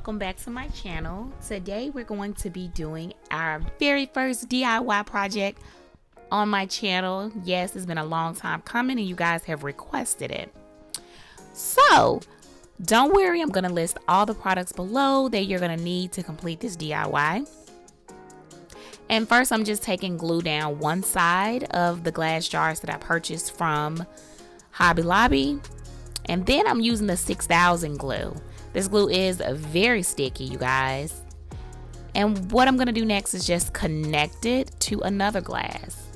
welcome back to my channel. Today we're going to be doing our very first DIY project on my channel. Yes, it's been a long time coming and you guys have requested it. So don't worry, I'm going to list all the products below that you're going to need to complete this DIY. And first I'm just taking glue down one side of the glass jars that I purchased from Hobby Lobby. And then I'm using the 6000 glue. This glue is very sticky, you guys. And what I'm gonna do next is just connect it to another glass.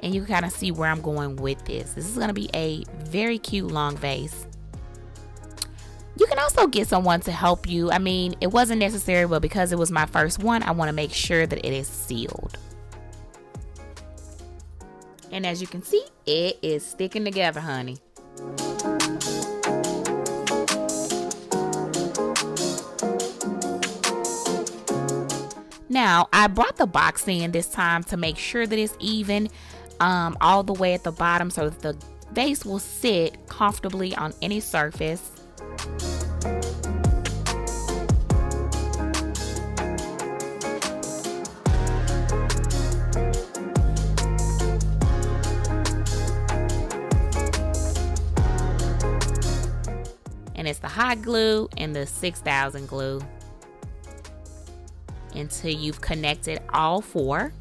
And you can kind of see where I'm going with this. This is gonna be a very cute long vase. You can also get someone to help you. I mean, it wasn't necessary, but because it was my first one, I wanna make sure that it is sealed. And as you can see, it is sticking together, honey. Now, I brought the box in this time to make sure that it's even all the way at the bottom so that the vase will sit comfortably on any surface. And it's the hot glue and the 6000 glue until you've connected all four.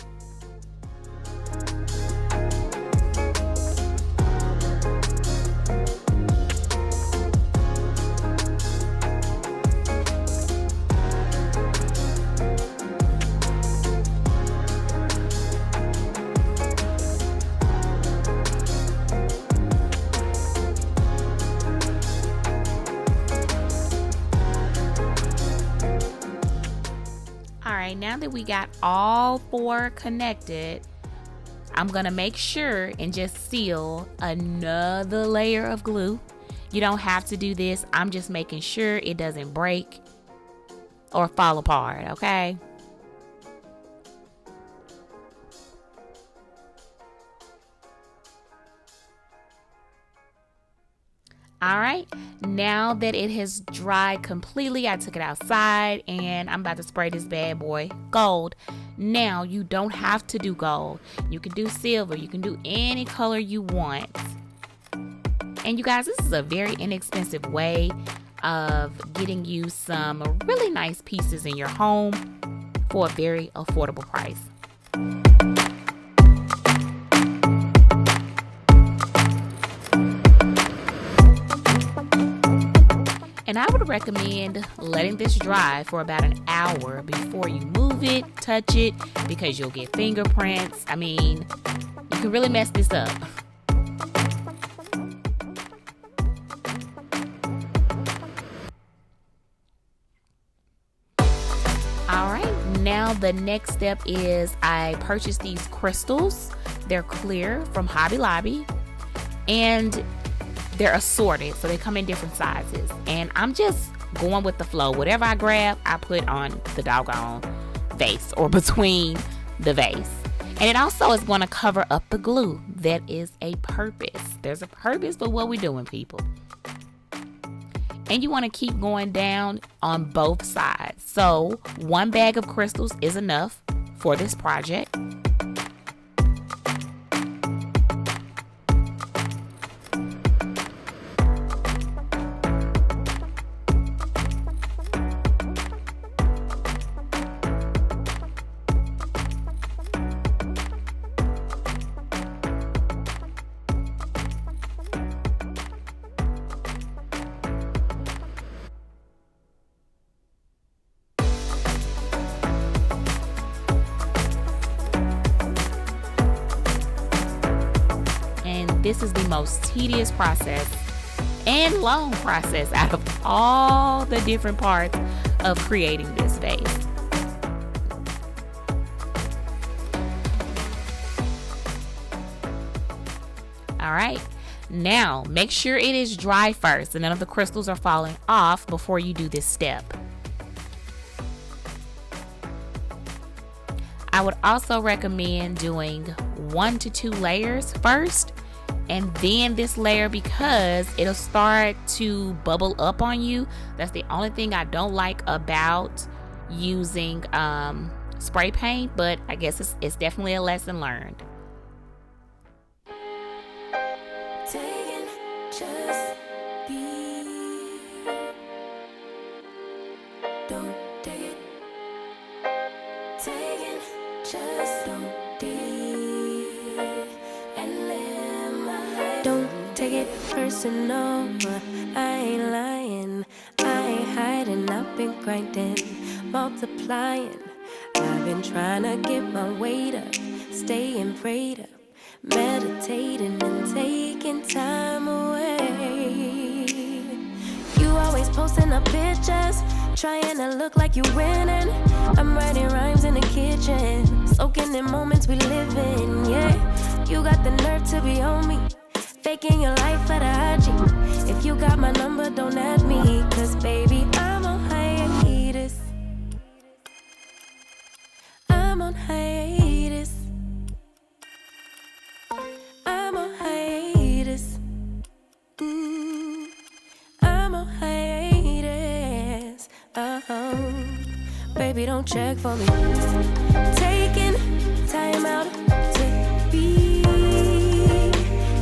Alright, now that we got all four connected, I'm gonna make sure and just seal another layer of glue. You don't have to do this. I'm just making sure it doesn't break or fall apart, okay? Alright, now that it has dried completely, I took it outside and I'm about to spray this bad boy gold. Now, you don't have to do gold. You can do silver. You can do any color you want. And you guys, this is a very inexpensive way of getting you some really nice pieces in your home for a very affordable price. And I would recommend letting this dry for about an hour before you move it, touch it, because you'll get fingerprints. I mean, you can really mess this up. Alright, now the next step is I purchased these crystals. They're clear from Hobby Lobby. And they're assorted, so they come in different sizes. And I'm just going with the flow. Whatever I grab, I put on the doggone vase or between the vase. And it also is going to cover up the glue. That is a purpose. There's a purpose for what we're doing, people. And you want to keep going down on both sides. So one bag of crystals is enough for this project. This is the most tedious process and long process out of all the different parts of creating this vase. All right, now make sure it is dry first and none of the crystals are falling off before you do this step. I would also recommend doing 1 to 2 layers first and then this layer, because it'll start to bubble up on you. That's the only thing I don't like about using spray paint, but I guess it's definitely a lesson learned. Don't take it personal, I ain't lying, I ain't hiding, I've been grinding, multiplying. I've been trying to get my weight up, staying prayed up, meditating and taking time away. You always posting up pictures, trying to look like you winning. I'm writing rhymes in the kitchen, soaking in moments we live in, yeah. You got the nerve to be on me, faking your life for the IG. If you got my number, don't add me, cause baby, I'm on hiatus. I'm on hiatus. I'm on hiatus. I'm on hiatus. Baby, don't check for me. Taking time out to be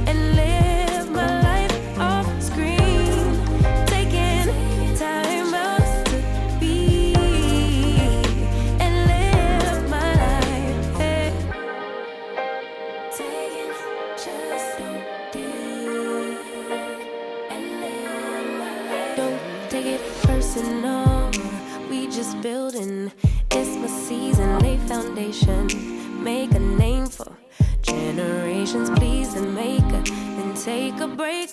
and live my life off screen. Taking time out to be and live my life. Hey. Taking just don't be and live my life. Don't take it personal. We just building. It's my season, lay foundation. Make a name for generations, please, and make a and take a break.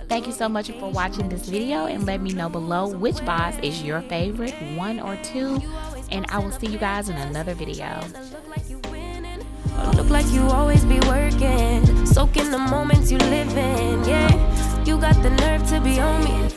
Thank you so much for watching this video, and let me know below which vase is your favorite, 1 or 2, and I will see you guys in another video. Look like you always be working, soaking the moments you live in, yeah. You got the nerve to be on me.